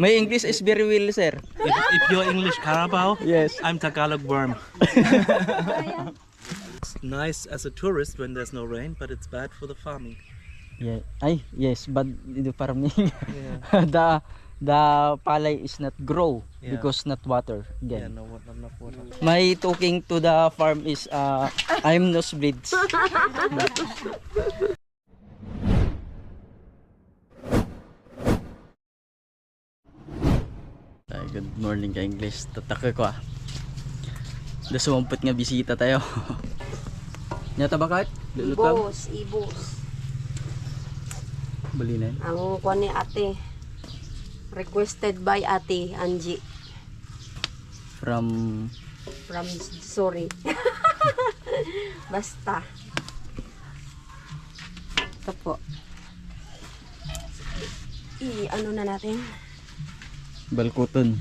My English is very well, sir. If you're English Carabao, Yes. I'm Tagalog worm. It's nice as a tourist when there's no rain, but it's bad for the farming. Yeah. Ay, yes, but the farming. Yeah. the palay is not grow Yeah. because not water. Yeah, Again. no, not enough water. My talking to the farm is I'm nosebleeds. Good morning ka English. Tataka ko ah. Sumampot nga bisita tayo. Nyata ba kahit? Ibos. Balinan. Ang kuan ni ate. Requested by ate Angie. From Sorry. Basta. Ito po. Ano na natin? Balkuton.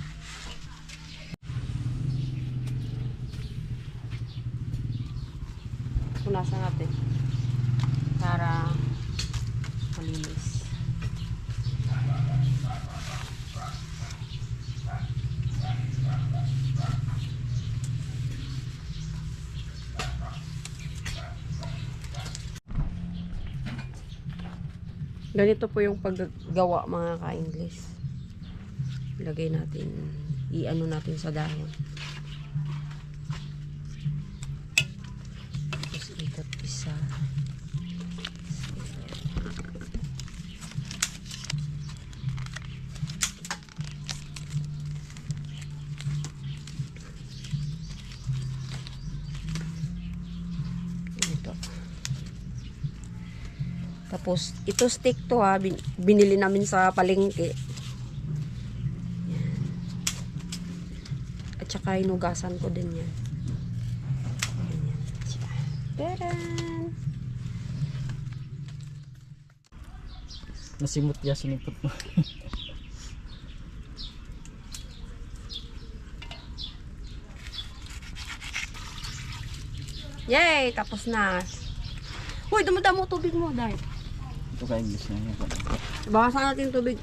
Punasan natin. Para malinis. Ganito po yung paggawa mga ka-English. Ilagay natin, i-ano natin sa dahon. Tapos ikot isa. Ito. Tapos, ito stick to ha, binili namin sa palengke. Yan. At saka hinugasan ko din yan. Ganyan siya. Taran! Nasimot ya sinipot mo. Yay! Tapos na. Uy, dumadamo tubig mo, Day. Ito ka English na yan. Bakasan natin tubig.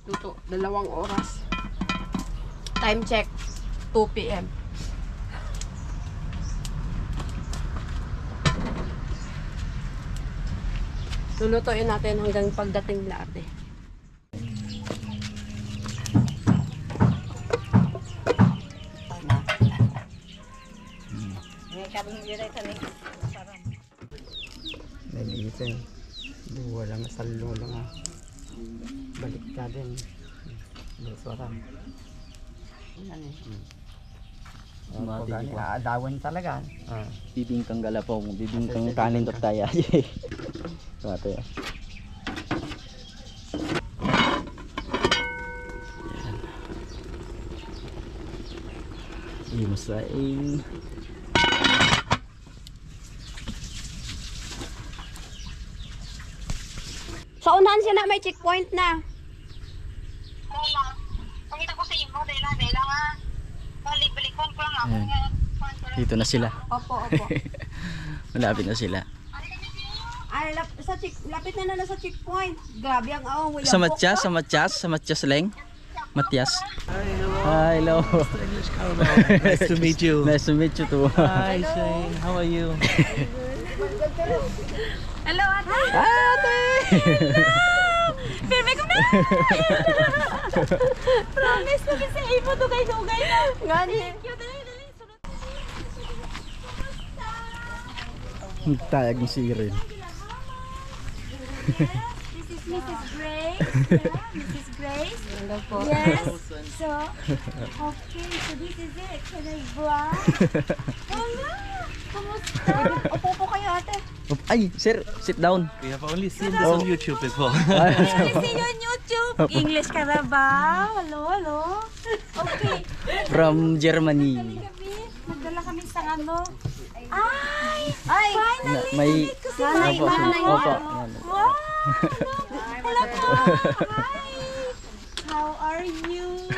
Luto, 2 oras. Time check, 2 PM. Lulutuin natin hanggang pagdating nila ate. Nag-iisip. Wala masalo lang ah. Balik ka din. Luswara. Yan eh. Mati ko. Dawan talaga. Bibingkang galapong, bibingkang kanin to tayo. Mati. Imusain. Sa unahan siya na may checkpoint na. Dahil pangita ko sa imo, dahil nga, balik-balikon ko lang ako. Ayan. Dito na sila. Opo. Malapit na sila. Ay, lapit na sa checkpoint. Grabe ang awang. Sa Matyas Leng. Matyas. Hi, hello. English Carabao. Nice to meet you. Nice to meet you too. Hi, Shane. How are you? Hello, ate. Hi, ate. Firme ko na. Promise ko kasi imo to guys, ugay na. Gani. Tayag ni Sirin. This is Mrs. Grace. Yeah, Mrs. Grace. Yes. So, okay. So this is it. Can I vlog? Wala. Kumusta? Upo po kayo, ate. Ay, sir, sit down. We have only seen this on YouTube before. Can see you on YouTube. English Carabao. Hello. Okay. From Germany. Nagdala kami sa ano. Ay! Finally! May Nanay, Opo, nanay. opo. Wow! Hello po! Hi! How are you?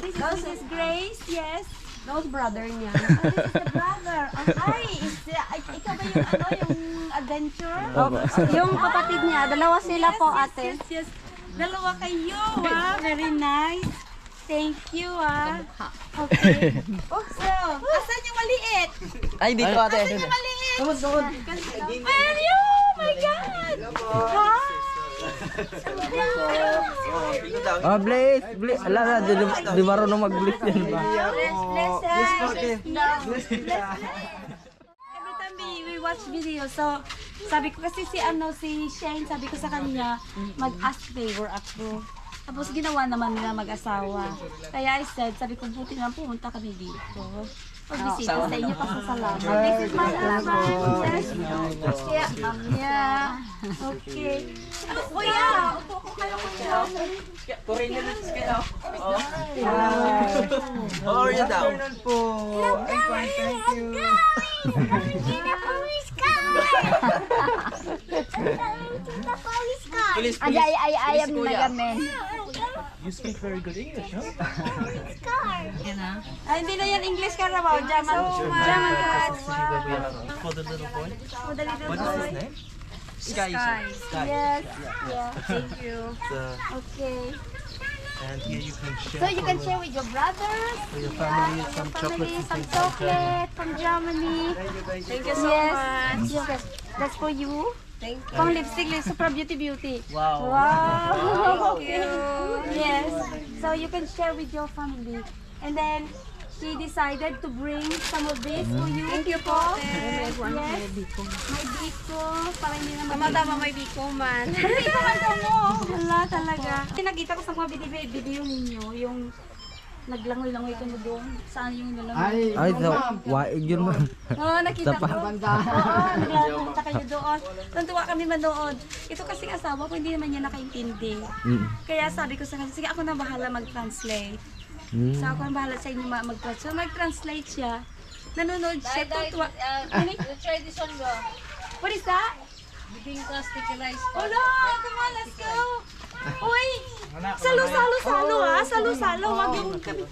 This is Mrs. Grace, yes. Those brother niya. This is the brother. Ay, ikaw ba yung ano, yung adventure? Yung kapatid niya, dalawa sila po ate. Yes. Dalawa kayo, very nice. Thank you, Okay. So, asan yung maliit? Ay, dito ate. Asan yung maliit? Ay, oh my God! Hi! Ah, bless. Ala, di marunong mag-bless yan ba? Every time we watch video, so sabi ko kasi si Shane, sabi ko sa kanya, mag-ask favor ako. Tapos ginawa naman nila mag-asawa. Kaya I said, sabi ko, buti naman pumunta kami dito. Pagbisita sa inyo, pasasalamat. This is my husband. Yeah, yeah. Okay. Kuya, upo ko kayo, kuya. How are you down? Please, I am nagamen. You speak very good English, huh? Ay, hindi na yan English Carabao. German. German class. For the little boy. For the little What is boy. his name? Sky. Sky. Yes. Yeah. Thank you. Okay. And here you can share. So you can share with your brothers, for your family some family, chocolates some and things like that. chocolate from Germany. Thank you so much. Yes. That's for you. Thank you. Pang lipstick, super beauty. Wow. Wow. Okay. Yes. So you can share with your family. And then she decided to bring some of this for you. Thank you po. Yes. May biko. Para hindi naman. Tama, may biko man. Ito man daw mo. Wala talaga. Nakita ko sa mga video ninyo, yung naglangoy-langoy ka mo doon. Saan yung nilangoy? Ay, waig yun man. Oo, nakita ko. Oo, naglangoy kayo doon. Tuntua kami manood. Ito kasing asawa ko, hindi naman niya nakaintindi. Kaya sabi ko sa kanya, sige ako na bahala mag-translate. So ako na bahala sa inyo mag-translate. So mag-translate siya. Nanonood siya, tuntua. Try this one, bro. What is that? Bibingka sticky rice. Oh no, come on, let's go. Uy, salo-salo ha, salo-salo. Wag yung kami.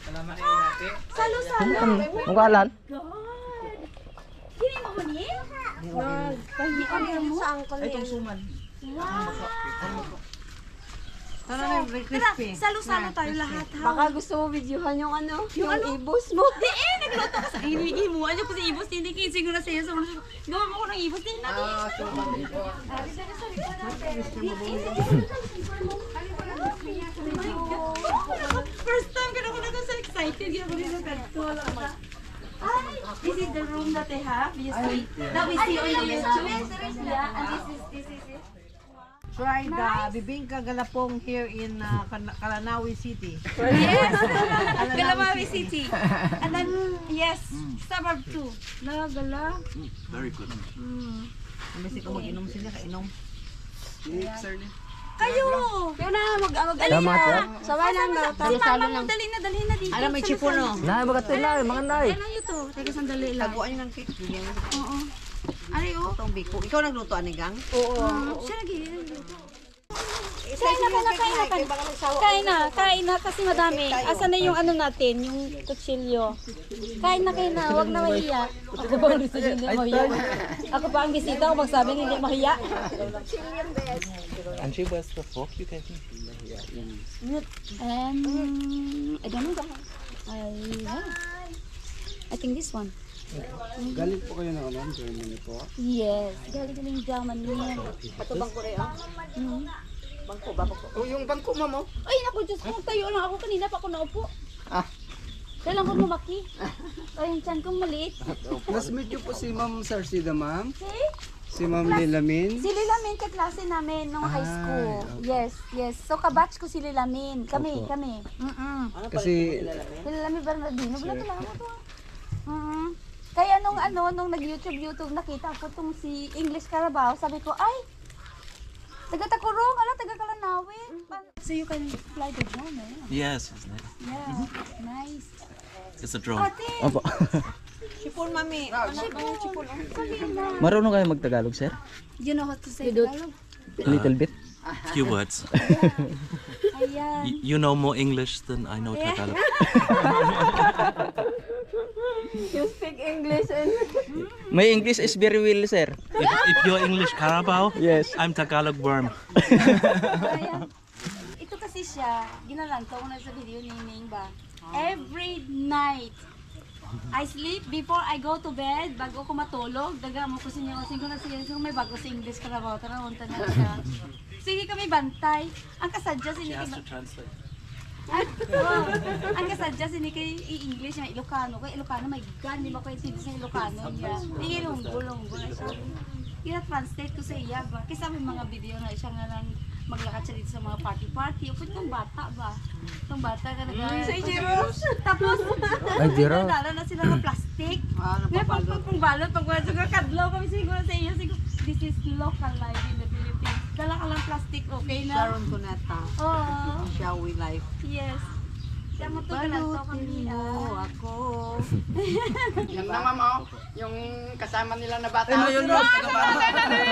Salo-salo. Ang kalan? God. Kini mo ni? Pahiyan mo sa angkol niya. Wow. Tara, salo-salo tayo lahat ha. Baka gusto mo videohan yung yung ibos mo. Di nagluto ka sa imuan niyo ko sa ibos. Hindi kayo siguro sa iyo. Gawa mo ko ng ibos. Di natin. First time ka na ko na so excited. Hindi ako nito wala ka. This is the room that they have. You see? That we see on the YouTube. Yeah, and this is it. Try the bibingka galapong here in Kalanawi City. Yes! Galamawi City. And then, yes, suburb 2. Gala. Very good. Kasi kung mag-inom sila, kainom. Kayo! Yung na mag-alin Salamat na. po. Sabay lang daw. Salo lang. Dali na dito. Alam, may chipuno. Nay, bagat na, mga nay. Ano yun to? Teka, sandali lang. Taguan yung ng cake. Oo. Ano yun? Itong biko. Ikaw nagluto, anigang? Siya nag-iiluto. Kain na kasi madami. Asan na yung ano natin, yung kutsilyo. Kain na, wag na mahiya. Ako ba ang gusto niyo hindi mahiya? Ako pa ang bisita ko magsabi hindi mahiya. And she wears the fork, you can I don't know. I think this one. Galing po kayo ng Germany po? Yes, galing Germany. Ato bang Korea? Bangko ba ko? Oh, yung bangko mo mo? Ay, naku, Diyos ko, tayo lang ako. Kanina pa ako naupo. Kailan ko lumaki? Ay, yung tiyan kong maliit. Classmate niyo po si Ma'am Sarsida, ma'am? Okay? Si Ma'am Lilamin? Si Lilamin, kaklase namin nung high school. okay. Yes. So, kabatch ko si Lilamin. Kami. Kasi, Lilamin Bernardino. Wala mo to. Kaya nung nag-YouTube, nakita ko tong si English Carabao. Sabi ko, ay, taga-Takurong, taga-Kalanawi. So you can fly the drone, eh? Yes, it's nice. Yeah, nice. It's a drone. Ate, Opo. Chipon, mami. Chipon. Sabihin na. Marunong kayo magtagalog, sir? You know how to say Tagalog? Little bit. Few words. Ayan. You know more English than I know Tagalog. You speak English and... My English is very well, sir. If you're English Carabao, Yes. I'm Tagalog worm. Ito kasi siya, ginalanto ko na sa video ni Ning ba? Every night, I sleep before I go to bed, bago ko matulog, daga mo ko siya kasi ko na siya, so may bago sa English Carabao, tara, unta na siya. Sige kami bantay. Ang kasadya She sini has kay to translate. ang kasadya sini kay English na Ilocano, kay Ilocano may gan di ba ko intindi sa Ilocano niya. Tingilong-gulong na siya. Ina-translate ko sa iya ba? Kasi may mga video na siya nga lang maglakad siya dito sa mga party-party. Upod itong bata ba? Itong bata ka nag- Sa Jeros! Tapos, Ay, Jero. nadala na sila ng plastic. Kaya pang balot, pag wala siya kadlaw kami siguro sa iyo. Siguro, this is local life in the Philippines. Dala ka lang plastic, okay na? Sharon Cuneta. Oo. Shall we life? Yes. Kaya mo ito ganito kami. Ako. Yan na ma'am, yung kasama nila na bata.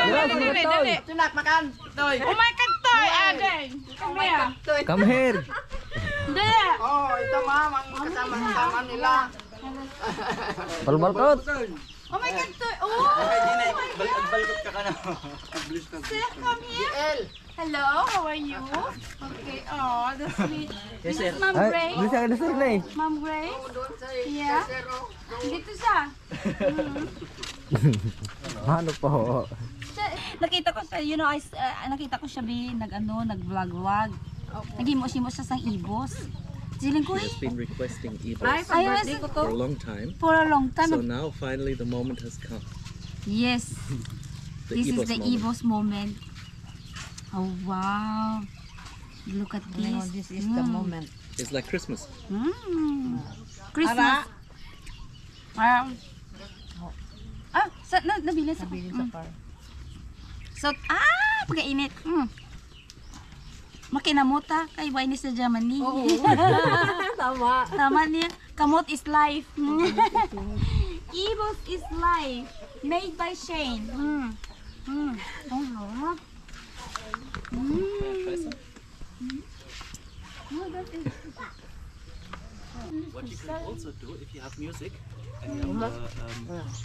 Dali. Tunak, makan. Toy. Oh my God, Toy! Aden! Come here! Come here. Dali! Oh, ito ma'am, ang kasama nila. Balbalkot. Oh my God, Toy! Oh! Balkot ka na. Sir, come here! Hello, how are you? Okay, oh, that's sweet. This is Ma'am Ay, Grace. bisa ka na sir na eh. Ma'am Grace? Yeah? Dito siya. Ano po? Nakita ko siya, you know, nakita ko siya nag-vlog-vlog. Nag-imos-imos siya sa ibos. Siling ko She has been requesting Ay, ebos birthday ko for to. a long time. For a long time. So now finally the moment has come. Yes. The This is ebos the moment. Evo's moment. Oh, wow. Look at this. This is the moment. It's like Christmas. Christmas. Nabili sa car. So, pagkainit. Makinamuta kay wine sa Germany. Tama. Tama niya. Kamot is life. Evos is life. Made by Shane. Oh, Lord. What you can also do if you have music and you, have,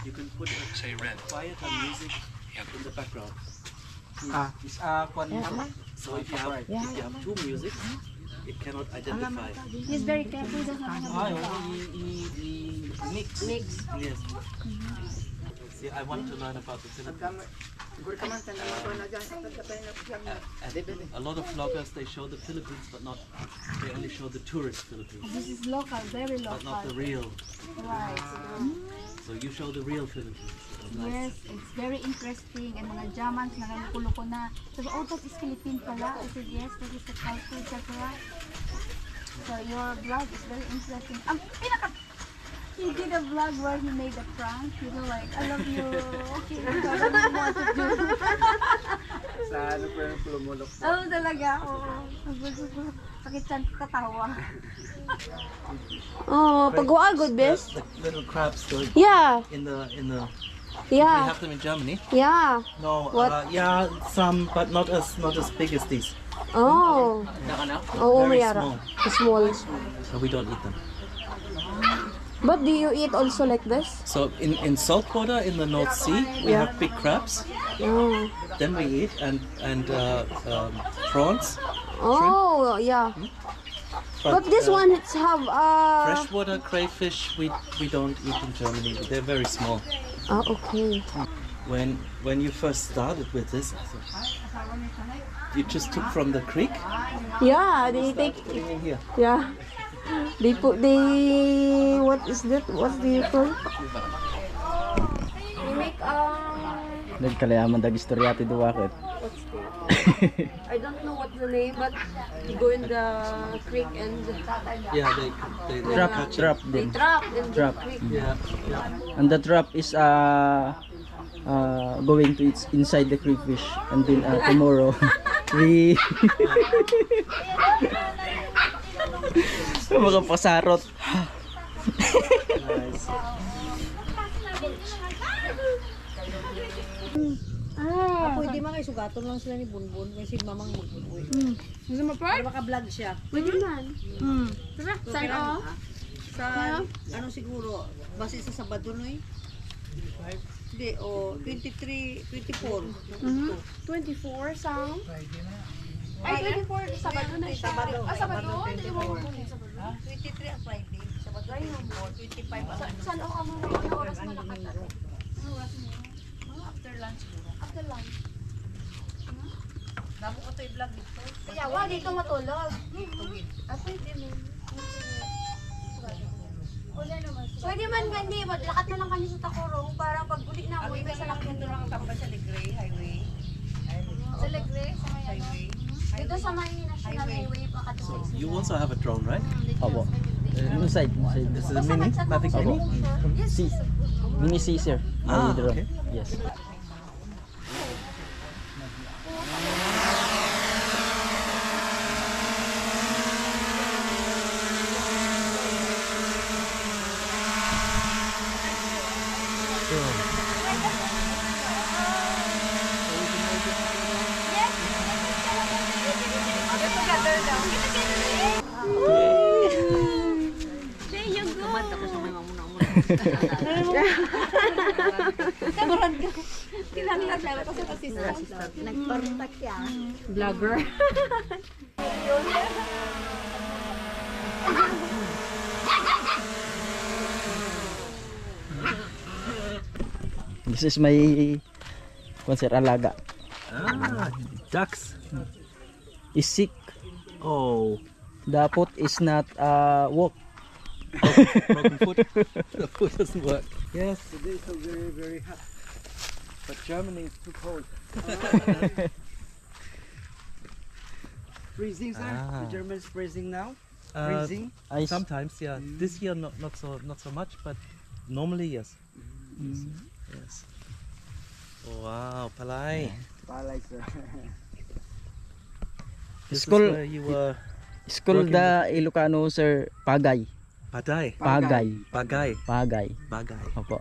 you can put a quieter music in the background. So if you have two music, it cannot identify. He's very careful. Mix. Yes. See, I want to learn about the Philippines. A lot of vloggers, they show the Philippines, but not, they only show the tourist Philippines, This is local, very but local. not the real. Right. So you show the real Philippines. Yes, it's very interesting. And mga Germans na naluko na. Sabi, oh, that is Philippine pala. I said, yes, that is the culture, etc. So your vlog is very interesting. He did a vlog where he made a prank. You know, like, I love you. Okay, I don't know what to do. Sa ano po yung lumulok? Oo, talaga. Oo. Sakit siya katawa. Oh, pagwa good, bes? The little crabs, Yeah. in the Yeah. we have them in Germany. Yeah. No, What? yeah, some, but not as big as these. Oh. Oo, Very mayara. small. Small. So we don't eat them. But do you eat also like this? So in salt water in the North Sea, we Yeah. have big crabs. Oh. Then we eat and prawns. Oh, yeah. But this one it's have Freshwater crayfish we don't eat in Germany. They're very small. okay. When you first started with this, you just took from the creek. Yeah, they take In here. yeah. They what is that? What do you call? They make Nagkalayaman dag istorya ti duwakit. I don't know what's the name, but you go in the creek and Yeah, they Trap they din. trap in the Trap. creek. Yeah. And the trap is going to its inside the crayfish, and then tomorrow we mga pasarot. Pwede man kayo sugaton lang sila ni Bunbun kasi mamang mag-uwi. Gusto mo, Pearl? Baka vlog siya. Pwede man. Tara, sign off. Sa, ano siguro, base sa Sabado no eh? Hindi, o 23, 24. 24 sa... Ay, 24 Sabado na siya. Sabado. Sabado? Hindi mo Sabado. 23 ang Friday. Sabado ay no, 25 ang Saan o ka mo? Ano oras mo nakatala? Ano oras mo? after lunch. After lunch. Damo ko to i-vlog dito. Kaya wa, dito matulog. Pwede mo. Pwede man gandi, maglakat na lang kami sa Takurong para pag uli na Ang mo, iba sa sa lakyan lakyan lang ang tambay sa Legray Highway. Sa Legre, sa may ano. Highway. Dito sa may National Highway, pakadusay. You also have a drone, right? Opo. Inside. This is a mini, Mavic Opo. Mini. C. Mini C, sir. Ah, May drone. okay. Yes. Vlogger. This is my konser alaga. Ah, ducks. Is sick. Oh, The foot is not walk. broken foot. The foot doesn't work. Yes, today is so very, very hot. But Germany is too cold. Freezing, sir? Ah. The German is freezing now? Uh, Freezing? Ice. Sometimes, yeah. This year not so much, but normally yes. Yes. Wow, Palay. Palay, sir. This School- is where you were. School Working the Ilocano, sir. Pagay. Paday. Pagay. Bagay. Pagay. Bagay. Opo.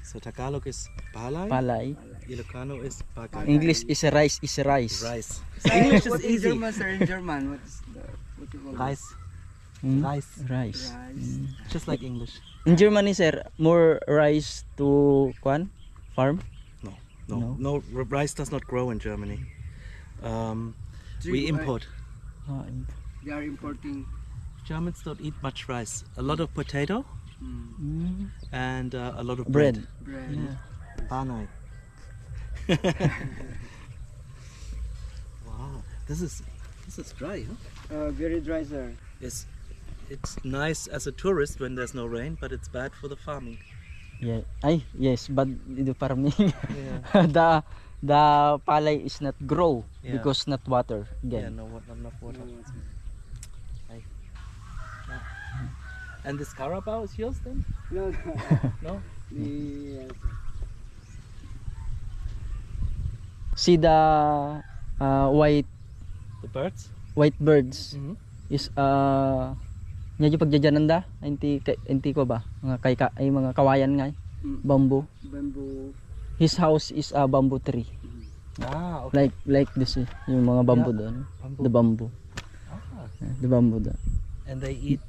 So Tagalog is Palay. Palay. Ilocano is Bagay. English is rice. Rice. English is what easy. In German, sir, in German, what you call Rice. Hmm? Rice. Rice. Rice. Just like English. In Germany, sir, more rice to farm. No, rice does not grow in Germany. We import. They are importing. Germans don't eat much rice. A lot of potato and a lot of Bread. bread. Bread. Banai. Wow, this is dry, huh? Very dry, sir. It's nice as a tourist when there's no rain, but it's bad for the farming. Yeah. Ay, yes, but the farming. Yeah. the palay is not grow Yeah. because not water. Yeah, Again. not enough water. Aye. Yeah. And this carabao is yours then? No, No? the, See the white The birds? birds Mm-hmm. is medyo pagjajananda inti ko ba mga ay mga kawayan nga bamboo. bamboo. His house is a bamboo tree. Ah, okay. Like this yung mga bamboo doon. The bamboo. Ah. The bamboo doon. And they eat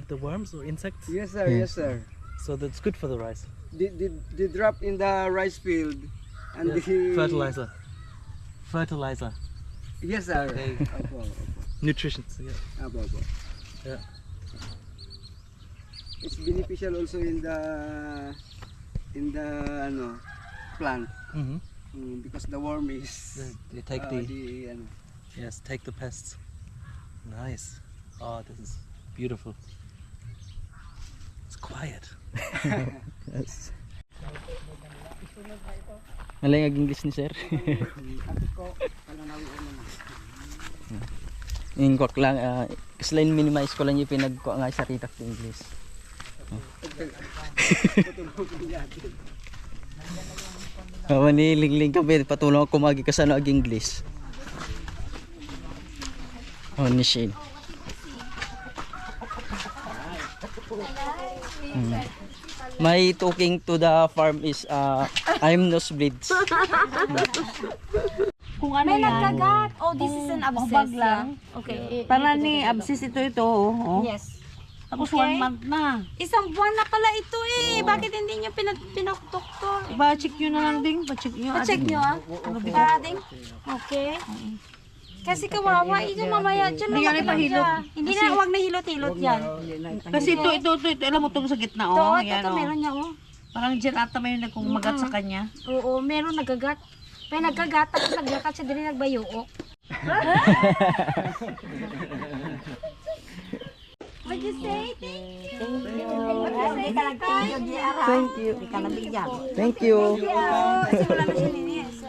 the worms or insects? Yes, sir. Yes. Yes, sir. So that's good for the rice. They drop in the rice field, and Yeah. the Fertilizer. Yes, sir. Okay. Opo, opo. Nutrition. Yeah. Opo, opo. Yeah. It's beneficial also in the ano, plant Mm-hmm. because the worm is They take ano. yes, take the pests. Nice. Oh, this is beautiful. It's quiet. Yes. Malay ang English ni sir. Ingkok lang kaslain minimize ko lang yung pinagko nga sa titak sa English. Manilingling kami patulong ako magi kasano ag English. Oh ni Shane. My talking to the farm is I'm nosebleeds. Kung ano May yan. nagkagat. Oh, this is an abscess. Mahubag lang. Yeah. Okay. Para ni abscess ito oh. Yes. Tapos Okay. 1 month na. Isang buwan na pala ito eh. Bakit hindi nyo pinakdoktor? Pa-check nyo na lang din. Pa-check nyo. Pa-check nyo ah. Ading. Okay. Kasi kawawa ito mamaya dyan. Hindi yan ipahilot. Hindi na, huwag na hilot-hilot yan. Kasi ito, alam mo itong sa gitna, Ito, oh. ito, Yan, oh. meron niya oh. Parang dyan ata may nagkumagat sa kanya. Oo, meron nagagat. May nagagat, tapos naglakat siya din nagbayuok. What you say? Thank you. What you say? Thank you. Thank you. Kasi wala na siya linis.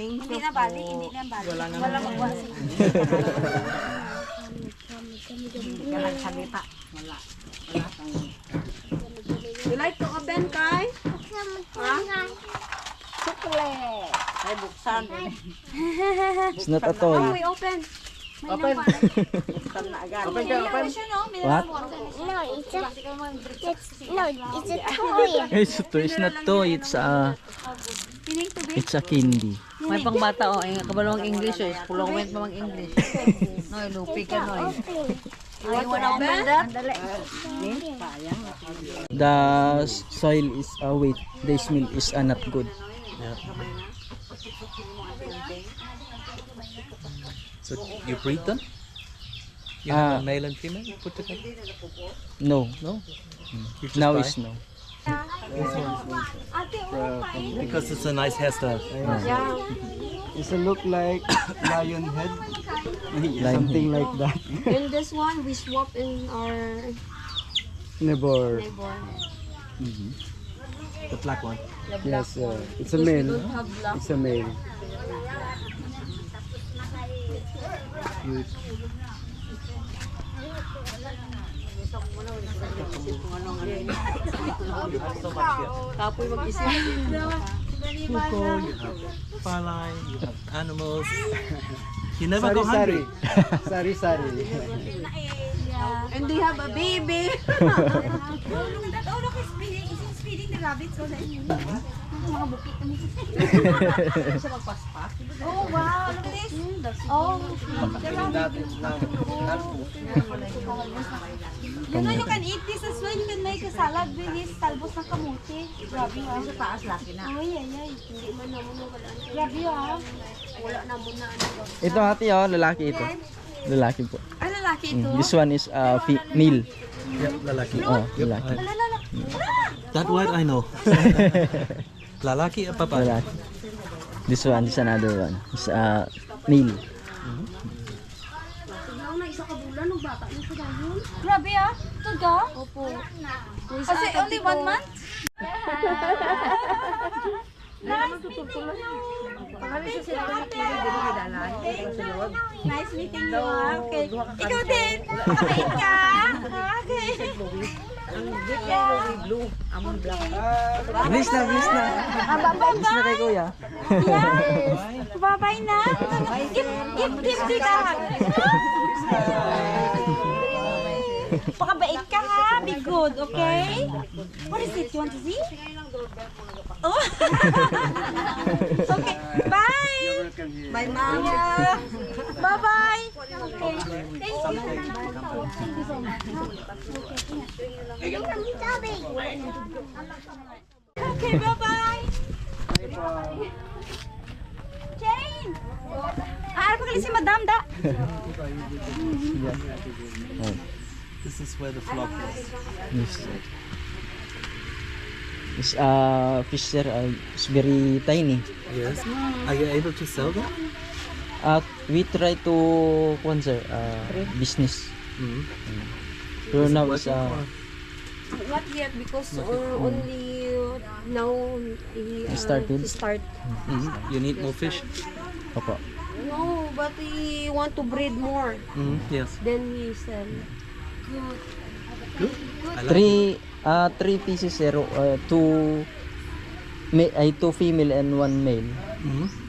Hindi na bali, hindi na bali. Wala magwa siya. You like to open, Kai? Chocolate. Ay, buksan. It's not a Oh, toy. we open. May Open. Buksan na agad. Open ka, open. What? It's a toy. It's not toy. It's a candy. May pangbata, oh. Ay, kabalawang English, eh. Pulawin pa mang English. No, lupi ka, no. Ay, wala open that? The soil is wet. The smell is not good. So you breed them? You have a male and female put together? No. No? You just Now buy? is no. Because it's a nice hairstyle. It's a look like lion head. Lion Something like that. And this one, we swap in our Neighbor. neighbor. The black one. Yes, it's a We male. don't have black. It's a male. Kapoy mag-isip. Kuko, you have farlay, you have animals. You never go Sari hungry. sari. And they have a baby. Oh, look, he's feeding the rabbits. So, mga bukit na Oh, wow. Look at this. Oh, the rabbit. You know, you can eat this as well. You can make a salad with this talbos ng kamuti. Grabe ha. Sa taas, laki na. Ay. Hindi man naman wala. Grabe ha. Wala na muna. Ito ate oh, lalaki ito. Lalaki po. Ay, lalaki ito. This one is male. Yeah, lalaki. Oh, lalaki. That word I know. Lalaki or papa? Lalaki. This one is another one. It's male. Grabe ah. Ito Opo. Kasi only 1 month? Nice meeting you. Nice meeting you. Okay. Ikaw din. Makabait ka. Okay. Bilis na. Bilis na kay kuya. Yes. Bye-bye na. Give tita. Pakabait ka ha. Be good, okay? What is it? You want to see? Oh. Okay. Bye. Bye, Mama. Bye-bye. Okay. Thank you. Thank you so much. Okay, bye-bye. Jane! Ano pa si Madam da? This is where the flock is. Yes. This fish sir is very tiny. Yes. Are you able to sell them? We try to business. Pero now is Not yet because only now he Started? start. You need more fish? opo. No, but he want to breed more. Yes. Then he sell. Good. I like Three pieces sir, two female and one male.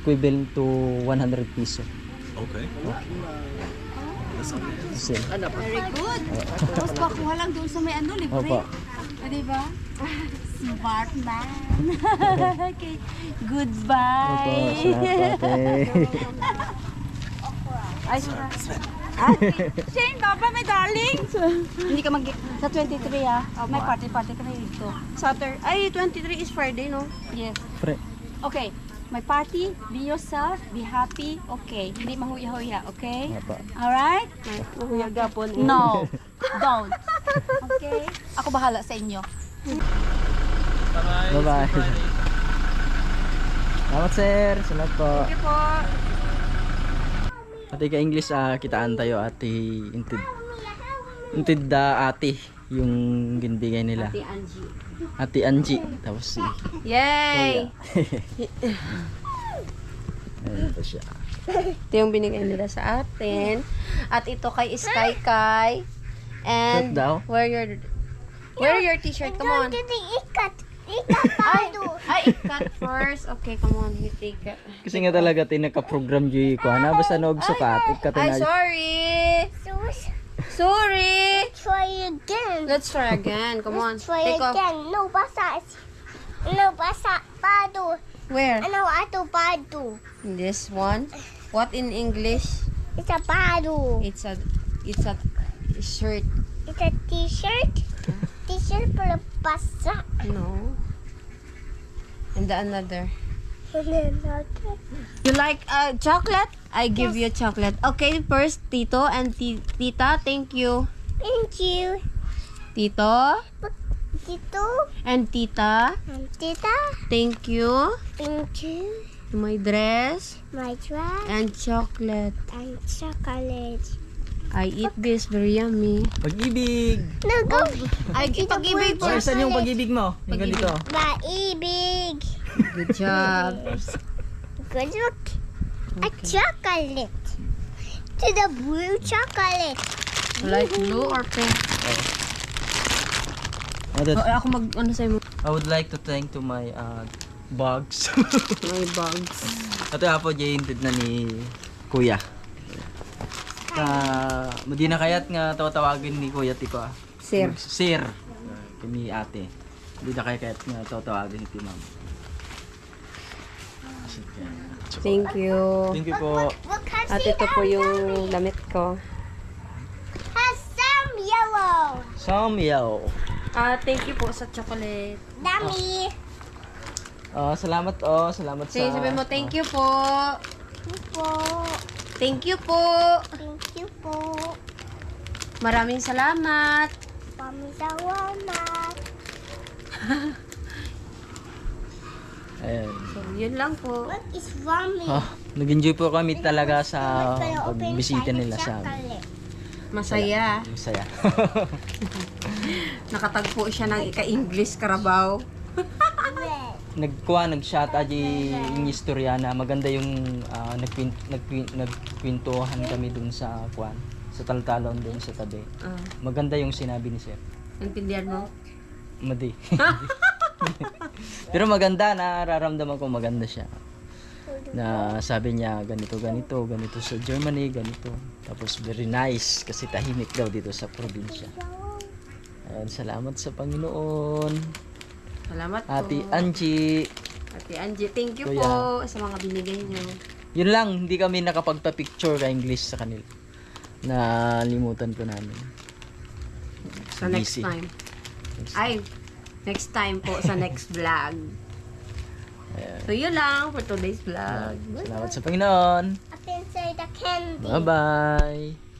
Equivalent to 100 piso. Okay. That's okay. Sale. Very good. Tapos pakuha lang doon sa may libre. Opo. O, diba? Smart man. Okay. Goodbye. Opo, salamat ate. Ay, Shane, Papa, my darling. Hindi ka mag... Sa 23 may party-party kami dito. Saturday. Ay, 23 is Friday, no? Yes. Pre. Okay. My party, be yourself, be happy, okay. Hindi mahuya-huya, okay? Apa. Alright? Mahuyag gapon. No, don't. Okay? Ako bahala sa inyo. Bye-bye. Salamat sir. Salamat po. Thank you po. Ate ka English kitaan tayo ate intid da ate yung ginbigay nila. Ate Angie. Ate Angie. Tapos si Yay! Ayan po siya. Ito yung binigay nila sa atin. At ito kay Sky Kai. And Shut daw. wear your t-shirt. Come on. Ikat Ay, cut first. Okay, come on. You take it. Kasi nga talaga tinaka-program dyan ko. Basta noog sukat. Ikat Ay, na. sorry. Sorry. Try again. Let's try again. Come on. Try Take off. again. No, basa. Pado. Where? Ano ato pado? This one. What in English? It's a pado. It's a shirt. It's a t-shirt. T-shirt para basa. No. And the another. You like chocolate? I give you chocolate. Okay, first Tito and Tita, thank you. Thank you. Tito Tito and Tita, and Tita. thank you. Thank you. My dress My dress and chocolate. and chocolate. I eat this, very yummy. Pag-ibig. No, go. Ay, pag-ibig po. Saan yung pag-ibig mo? Yung ganito. Maibig. Good job. Good look. A chocolate. To the blue chocolate. Light blue or pink? Ako ano sa'yo mo? I would like to thank to my bugs. My bugs. Ito po jayintid na ni Kuya. Madi na kayat nga tawagin ni Kuya Tiko. Sir. Sir. Kini ate. Hindi na kayat nga tawagin ni Ma'am. Thank you. Thank you po. Look, has At ito po yung damit ko. some yellow. Samyaw. Thank you po sa chocolate. Dummy. Salamat salamat Sige, sa sabi mo, thank you po. Po. Thank you po. Thank you po. Maraming salamat. Salamat. Ayan. So, yun lang po. What is Rami? Nag-enjoy po kami talaga sa pagbisita nila sa amin. Masaya. Masaya. Nakatagpo siya ng ika-English Karabaw. Nag-shot aji yung istorya na maganda yung nagkwentuhan kami dun sa kuan sa taltalon dun sa tabi. Maganda yung sinabi ni Sir. Intindihan mo? Madi. Pero maganda, nararamdaman ko maganda siya. Na sabi niya ganito sa Germany, ganito. Tapos very nice kasi tahimik daw dito sa probinsya. Ayan, salamat sa Panginoon. Salamat po. Ate Angie. Ate Angie, thank you Kuya. po sa mga binigay niyo. Yun lang, hindi kami nakapagpa-picture ka English sa kanila. Nalimutan ko namin. Sa next Busy. time. Ay, next time po sa next vlog. Ayan. So yun lang for today's vlog. Salamat sa Panginoon. I can say the candy. Bye-bye.